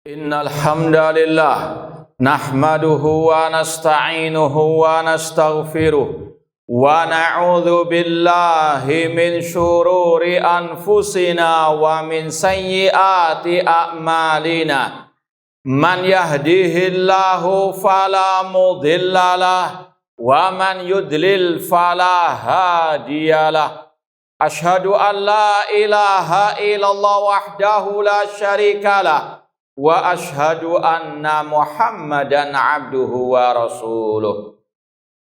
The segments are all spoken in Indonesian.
Innal hamdalillah nahmaduhu wa nasta'inuhu wa nastaghfiruh wa na'udzu billahi min syururi anfusina wa min sayyiati a'malina. Man yahdihillahu fala mudhillalah wa man yudlil fala hadiyalah. Asyhadu an la ilaha illallah wahdahu la syarikalah wa ashhadu anna Muhammadan abduhu wa rasuluh.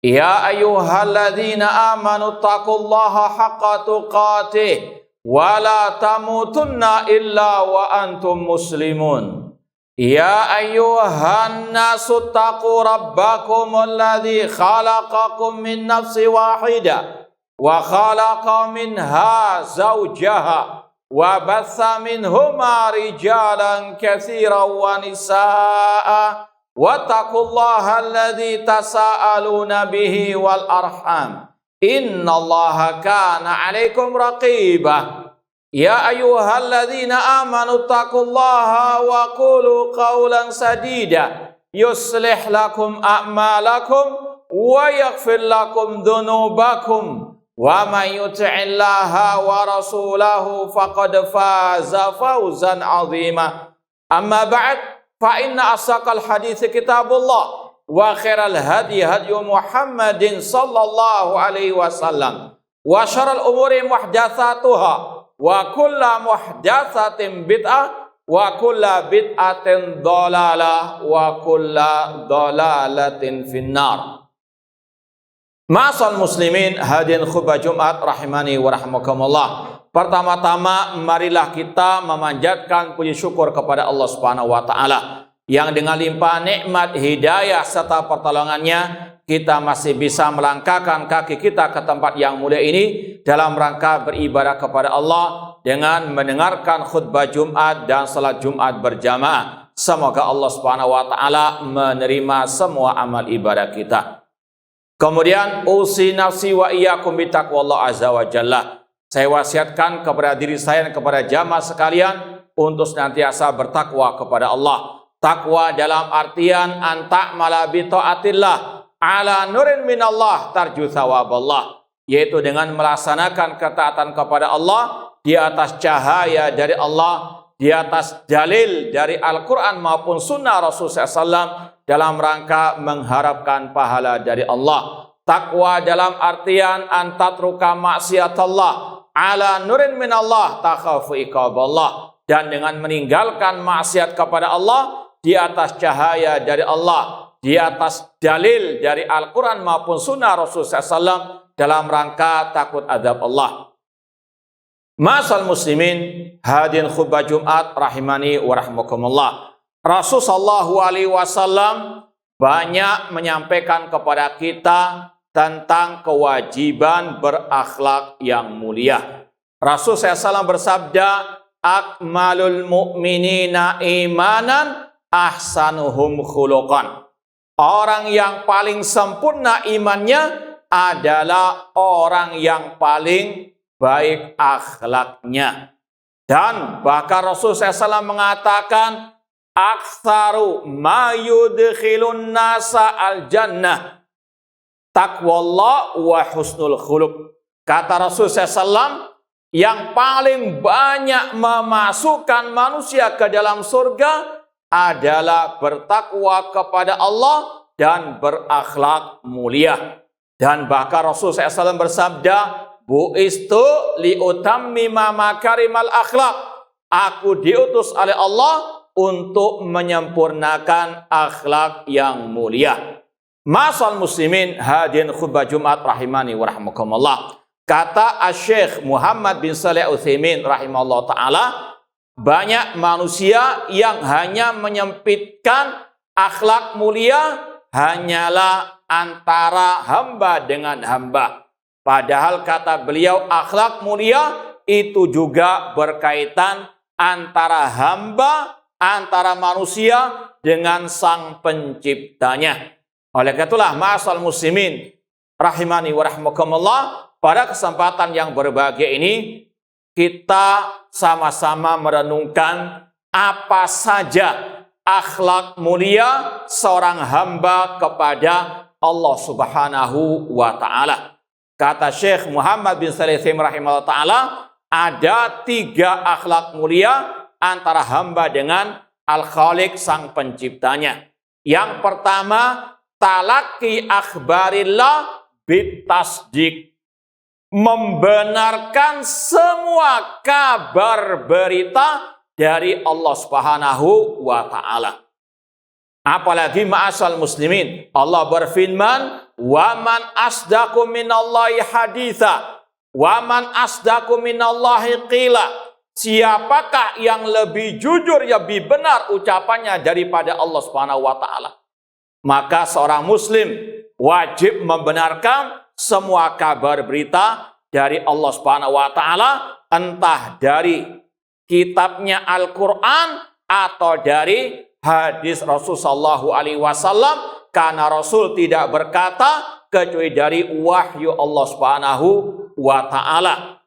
Ya ayyuhalladzina amanu taqullaha haqqa tuqatih wa la tamutunna illa wa antum muslimun. Ya ayyuhan nasu taqu rabbakum alladzi khalaqakum min nafsin wahidah wa khalaqa minha zawjaha wa batha minhuma rijalan katsiran wa nisaa wattaqullaha alladzi tasaaluna bihi wal arham innallaha kana 'alaikum raqiba. Ya ayyuhalladzina amanu taqullaha wa qulu qawlan sadida yuslih lakum a'malakum wa yaghfir lakum dhunubakum wa man yuti'illaha wa rasulahu faqad faza fawzan 'azima. Amma ba'd, fa inna asaqal hadits kitabullah wa khairal hadi hadyu Muhammadin sallallahu alaihi wasallam wa syarrul umuri muhdatsatuha wa kullu muhdatsatin bid'ah wa kullu bid'atin dhalalah wa kullu dhalalatin finnar. Ma'asal muslimin hadirin khutbah Jumat rahimani wa rahmakumullah. Pertama-tama marilah kita memanjatkan puji syukur kepada Allah Subhanahu wa taala yang dengan limpah nikmat, hidayah serta pertolongannya kita masih bisa melangkahkan kaki kita ke tempat yang mulia ini dalam rangka beribadah kepada Allah dengan mendengarkan khutbah Jumat dan salat Jumat berjamaah. Semoga Allah Subhanahu wa taala menerima semua amal ibadah kita. Kemudian usi nafsi wa iyyakum bitaqwallah azza wa jalla. Saya wasiatkan kepada diri saya dan kepada jamaah sekalian untuk senantiasa bertakwa kepada Allah. Takwa dalam artian anta'mala bi taatillah ala nurin minallah tarju thawaballah, yaitu dengan melaksanakan ketaatan kepada Allah di atas cahaya dari Allah, di atas dalil dari Al-Quran maupun sunnah Rasulullah SAW dalam rangka mengharapkan pahala dari Allah. Takwa dalam artian antatruka maksiatallah ala nurin minallah takhafu iqaballah, dan dengan meninggalkan maksiat kepada Allah di atas cahaya dari Allah, di atas dalil dari Al-Quran maupun sunnah Rasulullah SAW dalam rangka takut azab Allah. Ma'asal muslimin hadirin khutbah Jumat rahimani wa rahmakumullah. Rasulullah SAW banyak menyampaikan kepada kita tentang kewajiban berakhlak yang mulia. Rasulullah SAW bersabda, akmalul mu'minina imanan ahsanuhum khuluqan. Orang yang paling sempurna imannya adalah orang yang paling baik akhlaknya. Dan bahkan Rasulullah SAW mengatakan, aktsaru ma yudkhilun nasa al-jannah taqwallah wa husnul khuluq. Kata Rasulullah SAW, yang paling banyak memasukkan manusia ke dalam surga adalah bertakwa kepada Allah dan berakhlak mulia. Dan bahkan Rasulullah SAW bersabda, bu'istu liutammima makarimal akhlak. Aku diutus oleh Allah untuk menyempurnakan akhlak yang mulia. Ma'asal muslimin hadirin khutbah Jumat rahimani wa rahmakumullah. Kata Asy-Syaikh Muhammad bin Shalih Al-Utsaimin rahimahullah ta'ala, banyak manusia yang hanya menyempitkan akhlak mulia hanyalah antara hamba dengan hamba. Padahal kata beliau, akhlak mulia itu juga berkaitan antara hamba, antara manusia dengan sang penciptanya. Oleh karena itulah ma'asal muslimin rahimani wa rahmakumullah, pada kesempatan yang berbahagia ini kita sama-sama merenungkan apa saja akhlak mulia seorang hamba kepada Allah Subhanahu wa Ta'ala. Kata Syekh Muhammad bin Shalih Al-Utsaimin rahimahullah ta'ala, ada 3 akhlak mulia antara hamba dengan Al-Khaliq sang penciptanya. Yang pertama, talaqi akhbarillah bitasdiq. Membenarkan semua kabar berita dari Allah Subhanahu wa Ta'ala. Apalagi ma'asal muslimin, Allah berfirman, "Wa man asdaqu minallahi haditha, wa man asdaqu minallahi qila." Siapakah yang lebih jujur, lebih benar ucapannya daripada Allah Subhanahu wa Ta'ala? Maka seorang muslim wajib membenarkan semua kabar berita dari Allah Subhanahu wa Ta'ala, entah dari kitabnya Al-Quran atau dari hadis Rasulullah SAW, karena Rasul tidak berkata kecuali dari wahyu Allah Subhanahu wa Ta'ala.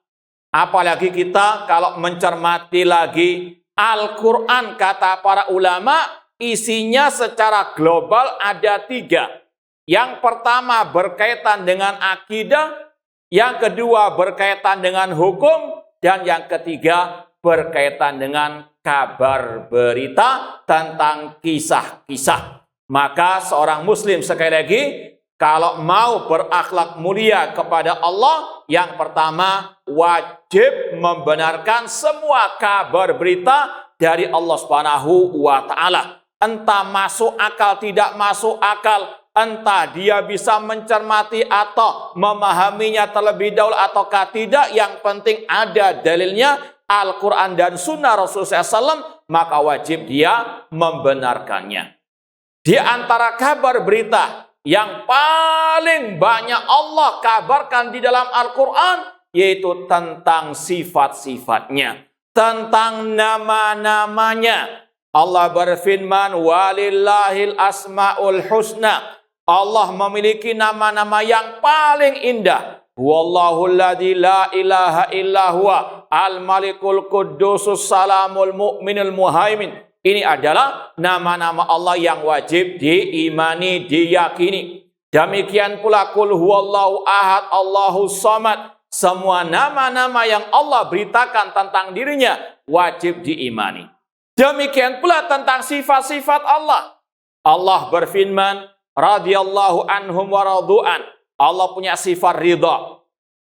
Apalagi kita kalau mencermati lagi Al-Quran, kata para ulama, isinya secara global ada 3. Yang pertama berkaitan dengan akidah, yang kedua berkaitan dengan hukum, dan yang ketiga berkaitan dengan kabar berita tentang kisah-kisah. Maka seorang muslim sekali lagi, kalau mau berakhlak mulia kepada Allah, yang pertama wajib membenarkan semua kabar berita dari Allah Subhanahu wa Ta'ala. Entah masuk akal, tidak masuk akal, entah dia bisa mencermati atau memahaminya terlebih dahulu ataukah tidak, yang penting ada dalilnya, Al-Quran dan Sunnah Rasulullah SAW, maka wajib dia membenarkannya. Di antara kabar berita yang paling banyak Allah kabarkan di dalam Al-Quran, yaitu tentang sifat-sifatnya, tentang nama-namanya. Allah berfirman, "Walillahil asma'ul husna." Allah memiliki nama-nama yang paling indah. Wallahu alladzi la ilaha illa huwa al-malikul quddusus salamul mu'minul muhaimin. Ini adalah nama-nama Allah yang wajib diimani, diyakini. Demikian pula qul huwallahu ahad, Allahus samad. Semua nama-nama yang Allah beritakan tentang dirinya wajib diimani. Demikian pula tentang sifat-sifat Allah. Allah berfirman, radhiyallahu anhum wa radu'an. Allah punya sifat ridha.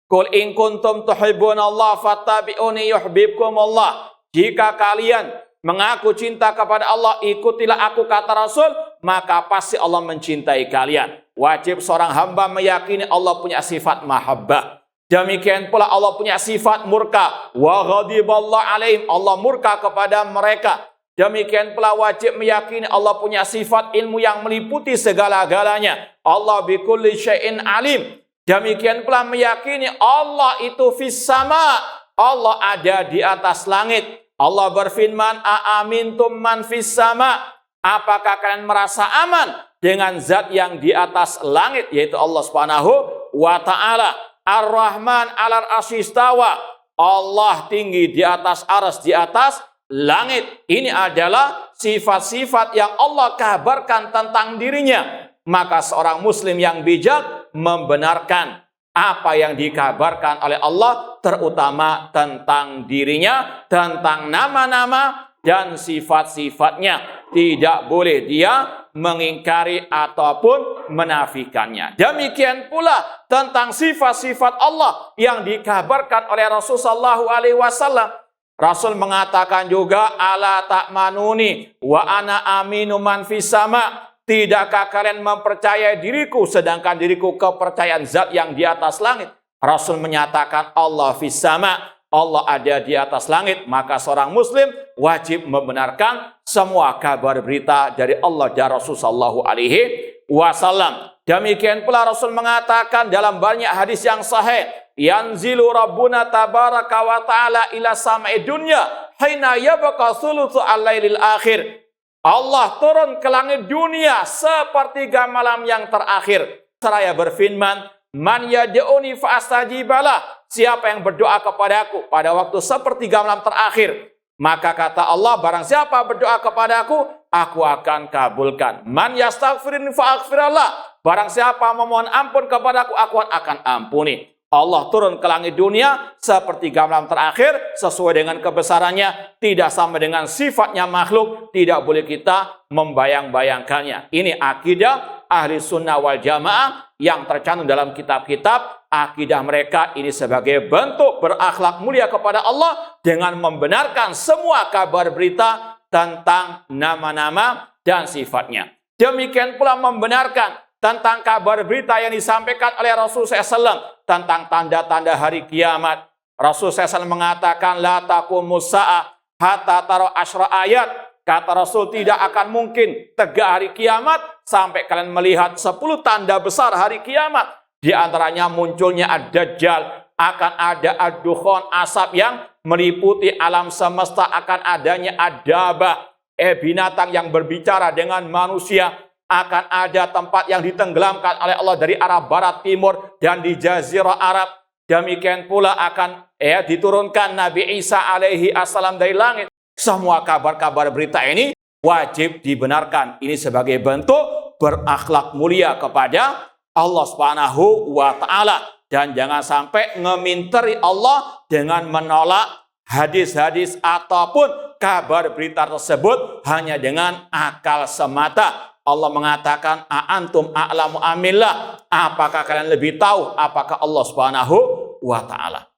Qul in kuntum tuhibbunallaha fattabi'uni yuhibbukumullah. Jika kalian mengaku cinta kepada Allah, ikutilah aku, kata Rasul, maka pasti Allah mencintai kalian. Wajib seorang hamba meyakini Allah punya sifat mahabbah. Demikian pula Allah punya sifat murka. Wa ghadiballahu alaihim. Allah murka kepada mereka. Demikian pula wajib meyakini Allah punya sifat ilmu yang meliputi segala-galanya. Allah bikulli syai'in alim. Demikian pula meyakini Allah itu fis sama. Allah ada di atas langit. Allah berfirman, a'amintum man fis sama. Apakah kalian merasa aman dengan zat yang di atas langit, yaitu Allah Subhanahu wa Ta'ala. Ar-Rahman 'alal arsy istawa. Allah tinggi di atas arsy, di atas langit. Ini adalah sifat-sifat yang Allah kabarkan tentang dirinya. Maka seorang muslim yang bijak membenarkan apa yang dikabarkan oleh Allah, terutama tentang dirinya, tentang nama-nama dan sifat-sifatnya. Tidak boleh dia mengingkari ataupun menafikannya. Demikian pula tentang sifat-sifat Allah yang dikabarkan oleh Rasulullah SAW. Rasul mengatakan juga, ala ta'manuni wa ana aminu man fis sama. Tidakkah kalian mempercayai diriku sedangkan diriku kepercayaan zat yang di atas langit? Rasul menyatakan Allah fis sama, Allah ada di atas langit. Maka seorang muslim wajib membenarkan semua kabar berita dari Allah dan Rasul sallallahu alaihi wasallam. Demikian pula Rasul mengatakan dalam banyak hadis yang sahih, yanzilu rabbuna tabaraka wa ta'ala ila samai dunya hina yabqa thulutsu al-lailil akhir. Allah turun ke langit dunia sepertiga malam yang terakhir. Seraya berfirman, man yad'uni fa astajibalah. Siapa yang berdoa kepadaku pada waktu sepertiga malam terakhir, Maka kata Allah, barang siapa berdoa kepadaku, aku akan kabulkan. Man yastaghfirin fa'aghfirallah. Barang siapa memohon ampun kepadaku, aku akan ampuni. Allah turun ke langit dunia seperti malam terakhir sesuai dengan kebesarannya, tidak sama dengan sifatnya makhluk, tidak boleh kita membayang-bayangkannya. Ini akidah ahli sunnah wal jamaah yang tercantum dalam kitab-kitab. Akidah mereka ini sebagai bentuk berakhlak mulia kepada Allah dengan membenarkan semua kabar berita tentang nama-nama dan sifatnya. Demikian pula membenarkan tentang kabar berita yang disampaikan oleh Rasulullah SAW tentang tanda-tanda hari kiamat. Rasulullah SAW mengatakan, la taqumus sa'ah hatta tara asyra ayat. Kata Rasul, tidak akan mungkin tegak hari kiamat sampai kalian melihat 10 tanda besar hari kiamat. Di antaranya munculnya ad-dajjal, akan ada ad-dukhan, asap yang meliputi alam semesta, akan adanya ad-dabah, binatang yang berbicara dengan manusia, akan ada tempat yang ditenggelamkan oleh Allah dari arah barat timur dan di jazirah Arab. Demikian pula akan diturunkan Nabi Isa alaihi assalam dari langit. Semua kabar-kabar berita ini wajib dibenarkan. Ini sebagai bentuk berakhlak mulia kepada Allah Subhanahu wa ta'ala. Dan jangan sampai ngeminteri Allah dengan menolak hadis-hadis ataupun kabar berita tersebut hanya dengan akal semata. Allah mengatakan, a'antum a'lamu amillah. Apakah kalian lebih tahu apakah Allah Subhanahu wa ta'ala?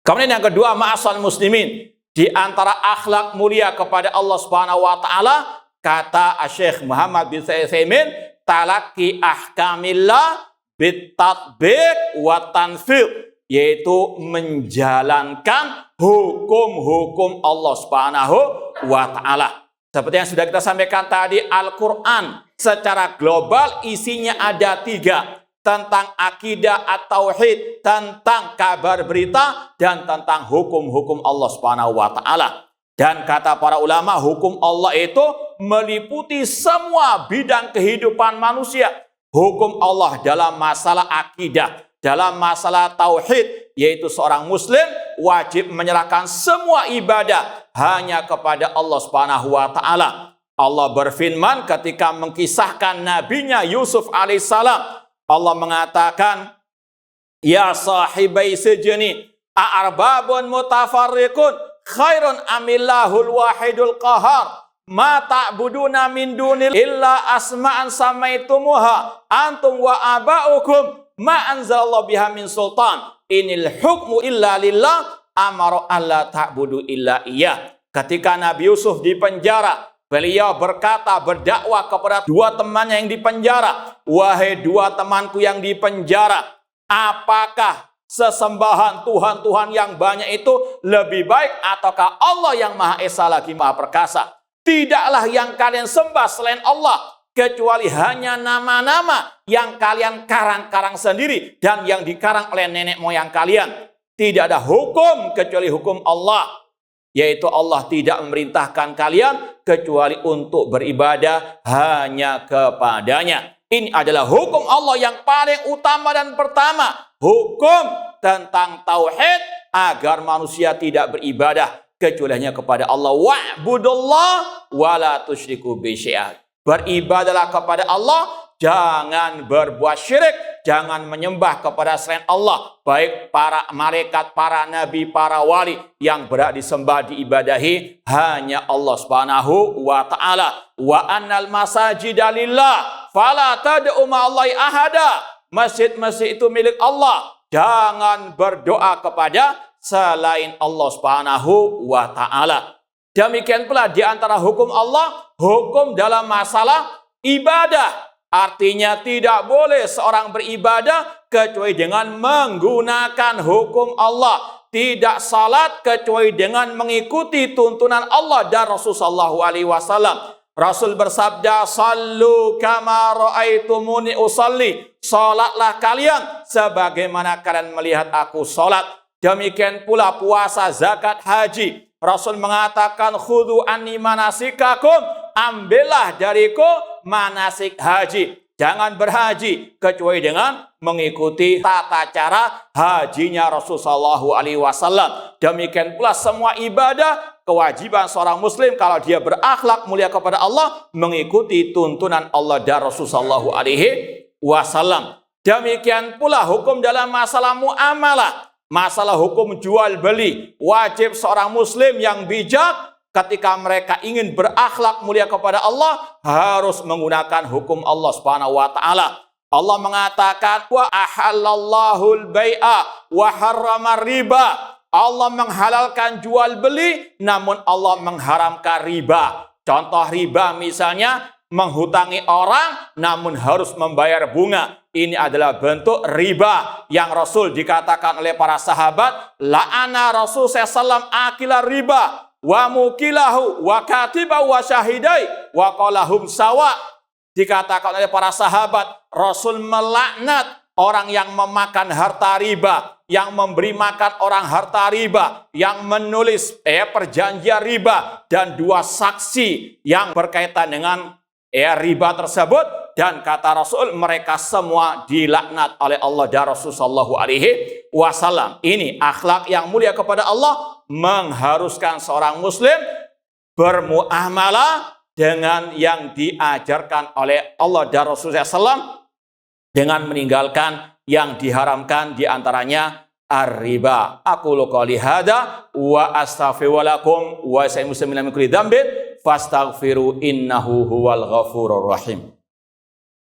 Kemudian yang kedua, ma'asal muslimin, di antara akhlak mulia kepada Allah Subhanahu wa ta'ala, kata Syekh Muhammad bin Utsaimin, talaqi ahkamillah bitatbiq wa tanfidh, yaitu menjalankan hukum-hukum Allah Subhanahu wa ta'ala. Seperti yang sudah kita sampaikan tadi, Al-Quran secara global isinya ada 3. Tentang akidah at-tauhid, tentang kabar berita, dan tentang hukum-hukum Allah Subhanahu wa ta'ala. Dan kata para ulama, hukum Allah itu meliputi semua bidang kehidupan manusia. Hukum Allah dalam masalah akidah, dalam masalah tauhid, yaitu seorang muslim wajib menyerahkan semua ibadah hanya kepada Allah Subhanahu wa ta'ala. Allah berfirman ketika mengkisahkan nabinya Yusuf alaihissalam. Allah mengatakan, ya sahibai sijni a'arbabun mutafarriqun khairun amillahul wahidul qahar ma ta'buduna min dunil illa asma'an samaitumuha antum wa aba'ukum ma anzalallahu biha min sultan inil hukmu illa lillah amara alla ta'budu illa iya. Ketika Nabi Yusuf di penjara, beliau berkata, berdakwah kepada 2 temannya yang di penjara. Wahai 2 temanku yang di penjara, apakah sesembahan Tuhan-Tuhan yang banyak itu lebih baik ataukah Allah yang Maha Esa lagi Maha Perkasa? Tidaklah yang kalian sembah selain Allah, kecuali hanya nama-nama yang kalian karang-karang sendiri dan yang dikarang oleh nenek moyang kalian. Tidak ada hukum kecuali hukum Allah, yaitu Allah tidak memerintahkan kalian kecuali untuk beribadah hanya kepadanya. Ini adalah hukum Allah yang paling utama dan pertama. Hukum tentang tauhid agar manusia tidak beribadah kecuali hanya kepada Allah. Wa'budullah wa la tusyriku bihi syai'an. Beribadahlah kepada Allah, jangan berbuat syirik, jangan menyembah kepada selain Allah, baik para malaikat, para nabi, para wali. Yang berhak disembah, diibadahi hanya Allah Subhanahu wa ta'ala. Wa annal masajida lillah fala tad'u ma'allahi ahada. Masjid-masjid itu milik Allah, jangan berdoa kepada selain Allah Subhanahu wa ta'ala. Demikian pula di antara hukum Allah, hukum dalam masalah ibadah. Artinya tidak boleh seorang beribadah kecuali dengan menggunakan hukum Allah. Tidak salat kecuali dengan mengikuti tuntunan Allah dan Rasulullah SAW. Rasul bersabda, sallu kama ra'aitumuni usalli. Salatlah kalian sebagaimana kalian melihat aku salat. Demikian pula puasa, zakat, haji. Rasul mengatakan, khudhu anni manasikakum, ambillah dariku manasik haji. jangan berhaji kecuali dengan mengikuti tata cara hajinya Rasulullah SAW. Demikian pula semua ibadah, kewajiban seorang muslim kalau dia berakhlak mulia kepada Allah mengikuti tuntunan Allah dan Rasulullah SAW. Demikian pula hukum dalam masalah muamalah, masalah hukum jual beli. Wajib seorang muslim yang bijak ketika mereka ingin berakhlak mulia kepada Allah harus menggunakan hukum Allah Subhanahu wa taala. Allah mengatakan wa ahallallahu al-bai'a wa harrama riba. Allah menghalalkan jual beli namun Allah mengharamkan riba. Contoh riba misalnya menghutangi orang namun harus membayar bunga. Ini adalah bentuk riba yang Rasul dikatakan oleh para sahabat, la'ana Rasul SAW akila riba wa mukilahu wa katibahu wa syahidai wa qalahum sawa. Dikatakan oleh para sahabat, Rasul melaknat orang yang memakan harta riba, yang memberi makan orang harta riba, yang menulis perjanjian riba, dan dua saksi yang berkaitan dengan riba tersebut. Dan kata Rasul, mereka semua dilaknat oleh Allah dan Rasul sallallahu alaihi wasallam. Ini akhlak yang mulia kepada Allah mengharuskan seorang muslim bermuamalah dengan yang diajarkan oleh Allah dan Rasul SAW dengan meninggalkan yang diharamkan diantaranya ar-riba. Aku qouli hada wa astaghfiru lakum wa sa'il muslimin min kulli dzambin fastaghfiru innahu huwal ghafurur rahim.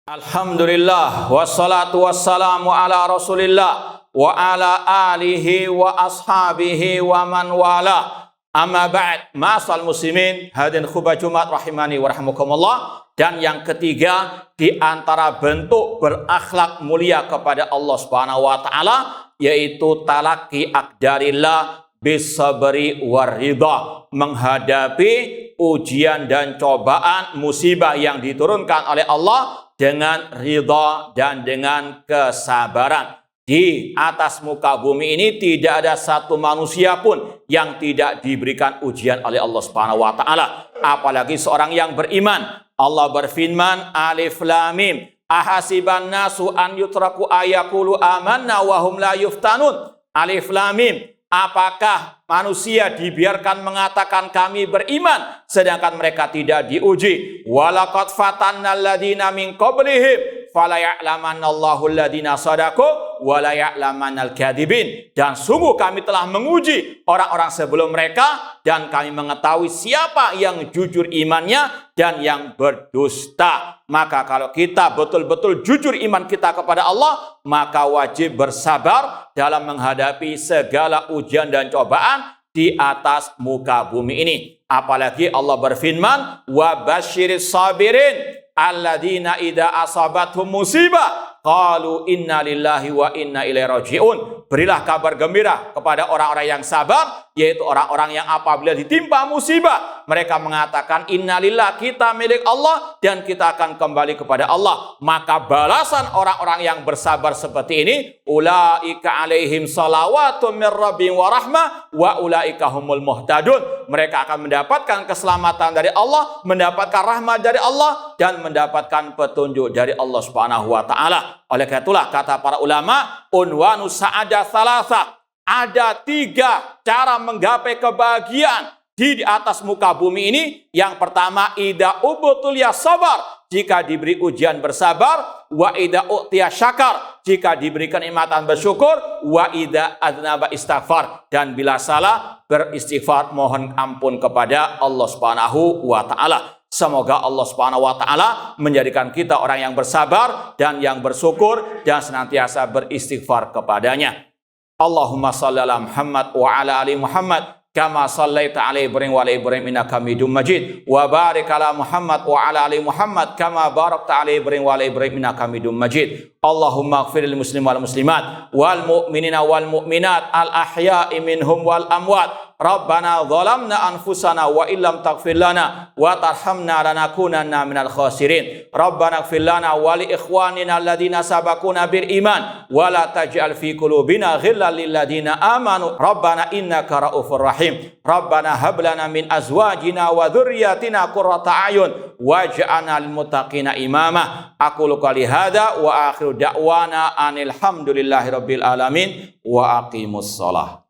Alhamdulillah wassalatu wassalamu ala Rasulillah wa ala alihi wa ashabihi wa man wala. Amma ba'd, ma'asal muslimin hadirin khutbah Jumat rahimani wa rahmukumullah. Dan yang ketiga di antara bentuk berakhlak mulia kepada Allah Subhanahu wa taala yaitu talaqi aqdarillah bisabri waridha, menghadapi ujian dan cobaan musibah yang diturunkan oleh Allah dengan ridha dan dengan kesabaran. Di atas muka bumi ini tidak ada satu manusia pun yang tidak diberikan ujian oleh Allah Subhanahu wa taala, apalagi seorang yang beriman. Allah berfirman, Alif Lam Mim, ahasiban nasu an yutraku ayaqulu amanna wa hum la yuftanun. Alif Lam Mim, apakah manusia dibiarkan mengatakan kami beriman sedangkan mereka tidak diuji? Walaqad fatannal ladina min qablihim fala ya'lamannallahu alladina sadaqu wa la ya'lamannal kadhibin. Dan sungguh kami telah menguji orang-orang sebelum mereka dan kami mengetahui siapa yang jujur imannya dan yang berdusta. Maka kalau kita betul-betul jujur iman kita kepada Allah, maka wajib bersabar dalam menghadapi segala ujian dan cobaan di atas muka bumi ini. Apalagi Allah berfirman, wa basyiris sabirin alladzina idza asabathum musibah qalu inna lillahi wa inna ilaihi raji'un. Berilah kabar gembira kepada orang-orang yang sabar, yaitu orang-orang yang apabila ditimpa musibah mereka mengatakan innalillah, kita milik Allah dan kita akan kembali kepada Allah. Maka balasan orang-orang yang bersabar seperti ini, ulaika alaihim salawatun mir rabbihim wa rahmah wa ulaika humul muhtadun. Mereka akan mendapatkan keselamatan dari Allah, mendapatkan rahmat dari Allah dan mendapatkan petunjuk dari Allah Subhanahu wa taala. Oleh karena itulah kata para ulama, unwanu sa'adah thalatha, ada 3 cara menggapai kebahagiaan di atas muka bumi ini. Yang pertama, idza ubtuliya sabar, jika diberi ujian bersabar, wa idza u'tiya syakar, jika diberi kenikmatan bersyukur, wa idza adznaba istighfar, dan bila salah beristighfar mohon ampun kepada Allah Subhanahu wa taala. Semoga Allah Subhanahu wa taala menjadikan kita orang yang bersabar dan yang bersyukur dan senantiasa beristighfar kepadanya. Allahumma shalli ala Muhammad wa ala ali Muhammad kama shallaita ala Ibrahim wa ala Ibrahim innaka Hamidum Majid, wa barik ala Muhammad wa ala ali Muhammad kama barakta ala Ibrahim wa ala Ibrahim innaka Hamidum Majid. Allahumma ighfir lil muslimin wal muslimat wal mu'minina wal mu'minat al ahya'i minhum wal amwat Rabbana zalamna anfusana wa illam taghfir lana wa tarhamna lanakunanna minal khasirin. Rabbana ighfir lana wa li ikhwanina alladhina sabaquna bil iman wa la taj'al fi qulubina ghillan lil ladzina amanu. Rabbana innaka raufur rahim. Rabbana hab lana min azwajina wa dzurriyyatina qurrata a'yun waj'alna lil muttaqina imama. Aqulu qouli hadza wa akhiru da'wana anil hamdulillahi rabbil alamin wa aqimus shalah.